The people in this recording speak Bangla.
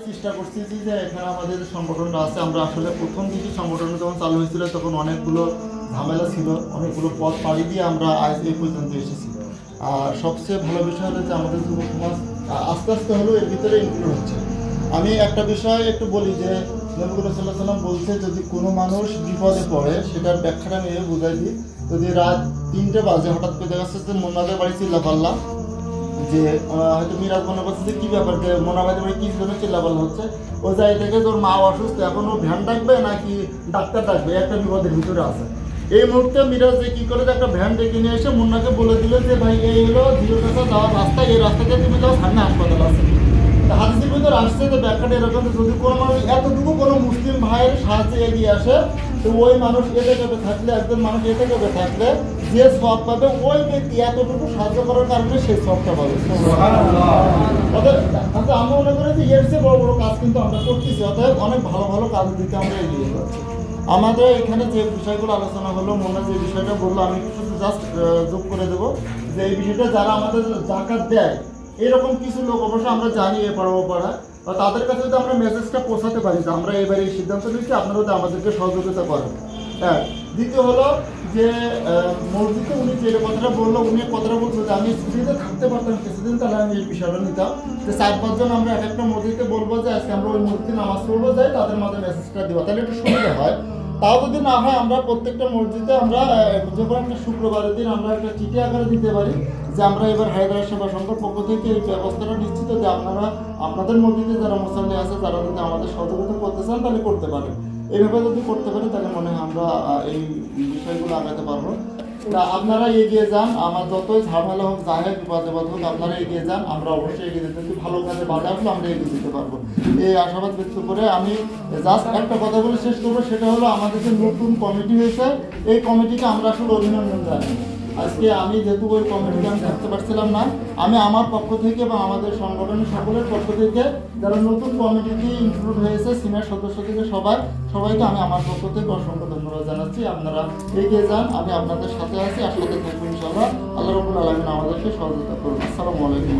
চেষ্টা করছি যে এখানে আমাদের সংগঠনটা আছে। আমরা আসলে প্রথম দিকে সংগঠনটা যখন চালু হয়েছিল তখন অনেকগুলো ঝামেলা ছিল, অনেকগুলো পথ পাড়ি দিয়ে আমরা আজ এই পর্যন্ত এসেছি। আর সবচেয়ে ভালো বিষয় হলো যে আমাদের যুব সমাজ আস্তে আস্তে হলেও এর ভিতরে ইনক্লুড হচ্ছে। আমি একটা বিষয় একটু বলি যে নবী সাল্লাল্লাহু আলাইহি ওয়াসাল্লাম বলছে যদি কোনো মানুষ বিপদে পড়ে সেটার ব্যাখ্যাটা আমি বুঝাই দিই। যদি রাত 3টে বাজে হঠাৎ করে দেখা যাচ্ছে যে মোনাদের বাড়ি চিল্লাপাল্লা, যে হয়তো মিরাজ মনে করছে যে কী ব্যাপার, যে মোনাবাদের বাড়ি কী জন্য চিল্লাপাল্লা হচ্ছে, ও যাই থেকে তোর মা অসুস্থ, এখন ও ভ্যান ডাকবে নাকি ডাক্তার ডাকবে, একটা বিপদের ভিতরে আছে। এই মুহূর্তে মিরাজ যে কী করে একটা ভ্যান ডেকে নিয়ে এসে মুন্নাকে বলে দিল যে ভাই এই হলো জিরোর কাছে যাওয়ার রাস্তা, এই রাস্তাতে তুমি যাও, সামনে হাসপাতাল আছে। হাদিসের ভিতরে আসছে যে ব্যাখ্যাটা এরকম, যদি কোনো মানুষ এতটুকু কোনো মুসলিম ভাইয়ের সাহায্যে এগিয়ে আসে তো ওই মানুষ এতে কেঁপে থাকলে, একজন মানুষ এতে কেঁপে থাকলে যে সব পাবে ওই ব্যক্তি এতটুকু সাহায্য করার কারণে সেই সবটা পাবে। অর্থাৎ আমরা মনে করি যে এর চেয়ে বড় বড় কাজ কিন্তু আমরা করতেছি, অর্থাৎ অনেক ভালো ভালো কাজের দিকে আমরা এগিয়ে যাচ্ছি। আমাদের এখানে যে বিষয়গুলো আলোচনা হলো, মনে যে বিষয়টা বললো, আমি শুধু জাস্ট যোগ করে দেবো যে এই বিষয়টা যারা আমাদের জাকাত দেয় এরকম কিছু লোক অবশ্য আমরা জানি এ পাড়া ও পাড়া, বা তাদের কাছে যদি আমরা মেসেজটা পৌঁছাতে পারি যে আমরা এবারে এই সিদ্ধান্ত নিচ্ছি, আপনারা যদি আমাদেরকে সহযোগিতা করেন। হ্যাঁ, দ্বিতীয় হলো যে মসজিদে উনি যে কথাটা বললো, উনি কথাটা বলতো যে আমি ছুটিতে থাকতে পারতাম কিছুদিন, তাহলে আমি এই বিষয়টা নিতাম যে 4-5 জন আমরা এক একটা মসজিদে বলবো যে আজকে আমরা ওই মসজিদে নামাজ পড়বো, যাই তাদের মাঝে মেসেজটা দেওয়া, তাহলে একটু সুবিধা হয়। তাও যদি না হয় আমরা প্রত্যেকটা মসজিদে আমরা যখন একটা শুক্রবারের দিন আমরা একটা চিঠি আকারে দিতে পারি যে আমরা এবার হায়দ্রাবাদ সেবা সংঘর পক্ষ থেকে এই ব্যবস্থাটা নিশ্চিত যে আপনারা আপনাদের মসজিদে যারা মুসল্লি আছে তারা যদি আমাদের সহযোগিতা করতে চান তাহলে করতে পারেন। এইভাবে যদি করতে পারি তাহলে মনে হয় আমরা এই বিষয়গুলো আগাতে পারবো। তা আপনারা এগিয়ে যান, আমার যতই ঝামেলা হোক, যাই বিপদে হোক, আপনারা এগিয়ে যান, আমরা অবশ্যই এগিয়ে যেতে, ভালো কাজে বাধা আসলে আমরা এগিয়ে দিতে পারবো। এই আশাবাদ ব্যক্ত করে আমি জাস্ট একটা কথা বলে শেষ করবো, সেটা হলো আমাদের যে নতুন কমিটি হয়েছে এই কমিটিকে আমরা আসলে অভিনন্দন জানাই। আজকে আমি যেহেতু ওই কমিটিতে আমি থাকতে পারছিলাম না, আমি আমার পক্ষ থেকে এবং আমাদের সংগঠনের সকলের পক্ষ থেকে যারা নতুন কমিটিতে ইনক্লুড হয়েছে সিনিয়র সদস্য থেকে সবাইকে আমি আমার পক্ষ থেকে অসংখ্য ধন্যবাদ জানাচ্ছি। আপনারা এগিয়ে যান, আমি আপনাদের সাথে আছি, আর সাথে থাকবো ইনশাআল্লাহ। আল্লাহ রাব্বুল আলামিন আমাদেরকে সহযোগিতা করুন। আসসালামু আলাইকুম।